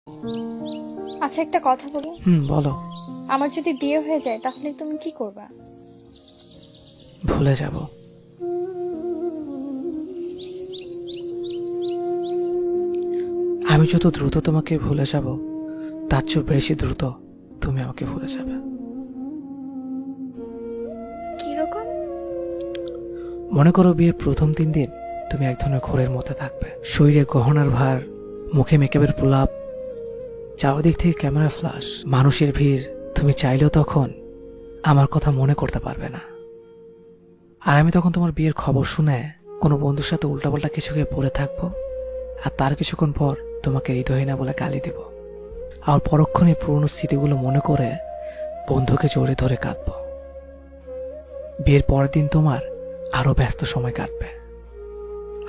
আচ্ছা, একটা কথা বলি। বলো। আমার যদি বিয়ে হয়ে যায় তাহলে তুমি কি করবা? ভুলে যাব। আমি যত দ্রুত তোমাকে ভুলে যাব তার চেয়ে বেশি দ্রুত তুমি আমাকে ভুলে যাবে। কিরকম? মনে করো বিয়ের প্রথম 3 দিন তুমি এক ধরনের ঘোরের মধ্যে থাকবে। শরীরে গহনার ভার, মুখে মেকআপের প্রলাপ, চারদিক থেকে ক্যামেরা ফ্ল্যাশ, মানুষের ভিড়। তুমি চাইলেও তখন আমার কথা মনে করতে পারবে না। আর আমি তখন তোমার বিয়ের খবর শুনে কোনো বন্ধুর সাথে উল্টাপাল্টা কিছুকে পড়ে থাকবো, আর তার কিছুক্ষণ পর তোমাকে হৃদয়হীনা বলে গালি দেব। আর পরক্ষণে পুরনো স্মৃতিগুলো মনে করে বন্ধুকে জড়িয়ে ধরে কাঁদবো। বিয়ের পরের দিন তোমার আরো ব্যস্ত সময় কাটবে।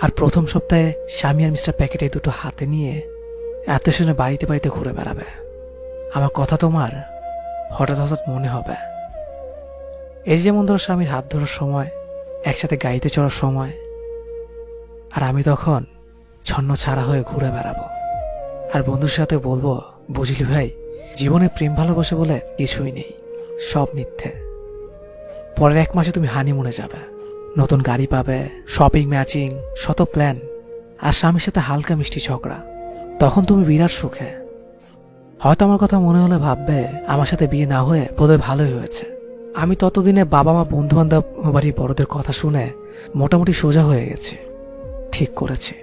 আর প্রথম সপ্তাহে স্বামী আর মিস্টার প্যাকেটে দুটো হাতে নিয়ে এত শুনে বাড়িতে বাড়িতে ঘুরে বেড়াবে। আমার কথা তোমার হঠাৎ হঠাৎ মনে হবে। এই যেমন ধরো স্বামীর হাত ধরার সময়, একসাথে গাড়িতে চড়ার সময়, আর আমি তখন ছন্ন ছাড়া হয়ে ঘুরে বেড়াবো। আর বন্ধুর সাথে বলবো, বুঝলি ভাই, জীবনে প্রেম ভালোবাসে বলে কিছুই নেই, সব মিথ্যে। পরের 1 মাসে তুমি হানিমুনে যাবে, নতুন গাড়ি পাবে, শপিং, ম্যাচিং, শত প্ল্যান, আর স্বামীর সাথে হালকা মিষ্টি ঝগড়া। তখন তুমি বিরাট সুখে। হয়তো আমার কথা মনে হলে ভাববে আমার সাথে বিয়ে না হয়ে বোধহয় ভালোই হয়েছে। আমি ততদিনে বাবা মা, বন্ধু বান্ধব, বাড়ির বড়দের কথা শুনে মোটামুটি সোজা হয়ে গেছে। ঠিক করেছি,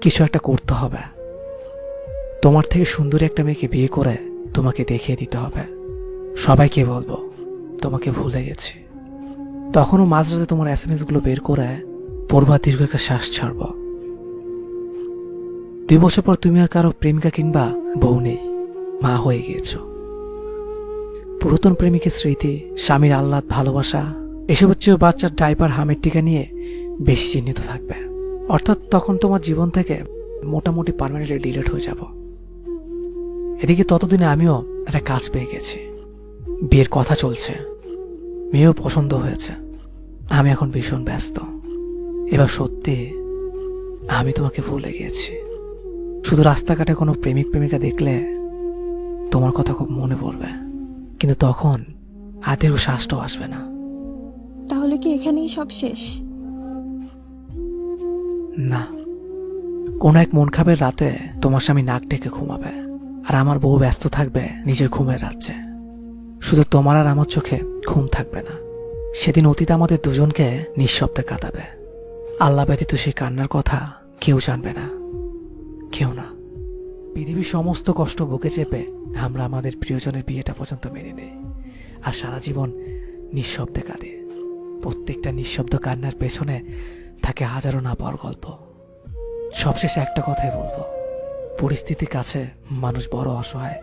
কিছু একটা করতে হবে। তোমার থেকে সুন্দরী একটা মেয়েকে বিয়ে করে তোমাকে দেখিয়ে দিতে হবে। সবাইকে বলবো তোমাকে ভুলে গেছি। তখনও মাঝরাতে তোমার SMS গুলো বের করে পড়বা, দীর্ঘ একটা শ্বাস ছাড়ব। 2 বছর পর তুমি আর কারো প্রেমিকা কিংবা বউ নেই, মা হয়ে গিয়েছ। পুরাতন প্রেমিকের স্মৃতি, স্বামীর আহ্লাদ, ভালোবাসা, এসবের চেয়েও বাচ্চার ডাইপার, হামের টিকা নিয়ে বেশি চিহ্নিত থাকবে। অর্থাৎ তখন তোমার জীবন থেকে মোটামুটি পার্মানেন্টলি ডিলিট হয়ে যাব। এদিকে ততদিনে আমিও একটা কাজ পেয়ে গেছি, বিয়ের কথা চলছে, মেয়েও পছন্দ হয়েছে। আমি এখন ভীষণ ব্যস্ত। এবার সত্যি আমি তোমাকে ভুলে গিয়েছি। শুধু রাস্তাঘাটে কোনো প্রেমিক প্রেমিকা দেখলে তোমার কথা খুব মনে পড়বে, কিন্তু তখন হাতের শ্বাসটাও আসবে না। তাহলে কি এখানেই সব শেষ? না, কোন এক মন খাবের রাতে তোমার স্বামী নাক ডেকে ঘুমাবে, আর আমার বউ ব্যস্ত থাকবে নিজের ঘুমের রাজ্যে। শুধু তোমার আর আমার চোখে ঘুম থাকবে না। সেদিন অতীত আমাদের দুজনকে নিঃশব্দে কাঁদাবে। আল্লাহ ব্যতীত সেই কান্নার কথা কেউ জানবে না, কেউ না। পৃথিবীর সমস্ত কষ্ট বুকে চেপে আমরা আমাদের প্রিয়জনের বিয়েটা পর্যন্ত মেনে নেই, আর সারা জীবন নিঃশব্দে কাঁদে। প্রত্যেকটা নিঃশব্দ কান্নার পেছনে থাকে হাজারো না পাওয়ার গল্প। সবশেষে একটা কথাই বলবো, পরিস্থিতির কাছে মানুষ বড় অসহায়,